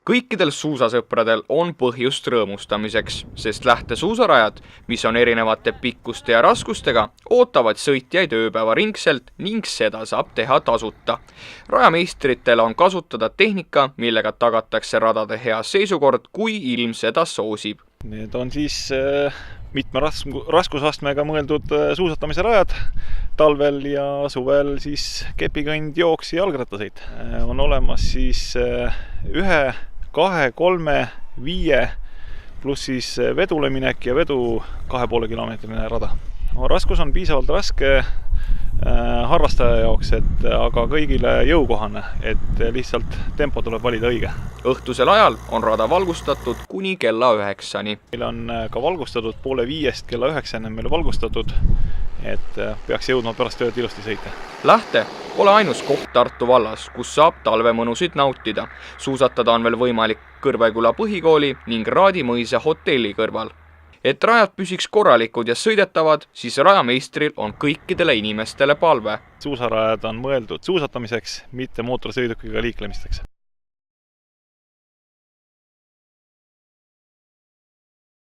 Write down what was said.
Kõikidel suusasõpradel on põhjust rõõmustamiseks, sest lähtesuusarajad, mis on erinevate pikkuste ja raskustega, ootavad sõitjaid ööpäeva ringselt ning seda saab teha tasuta. Rajameistritel on kasutada tehnika, millega tagatakse radade hea seisukord, kui ilm seda soosib. Need on siis mitme raskusastmega mõeldud suusatamise rajad, talvel ja suvel siis kepikõnd, jooks ja jalgrattasõit. On olemas siis 1, 2, 3, 5 pluss siis vedule minek ja vedu 2,5 kilomeetrine rada. Raskus on piisavalt raske harrastaja jaoks, aga kõigile jõukohane, et lihtsalt tempo tuleb valida õige. Õhtusel ajal on rada valgustatud kuni kella 9-ni. Meil on ka valgustatud 4:30 kella 9-ni meil valgustatud, et peaks jõudma pärast tööd ilusti sõita. Lähte pole ainus koht Tartu vallas, kus saab talvemõnusid nautida. Suusatada on veel võimalik Kõrveküla põhikooli ning Raadimõisa hotelli kõrval. Et rajad püsiks korralikud ja sõidetavad, siis rajameistril on kõikidele inimestele palve. Suusarajad on mõeldud suusatamiseks, mitte mootorsõidukiga liiklemisteks.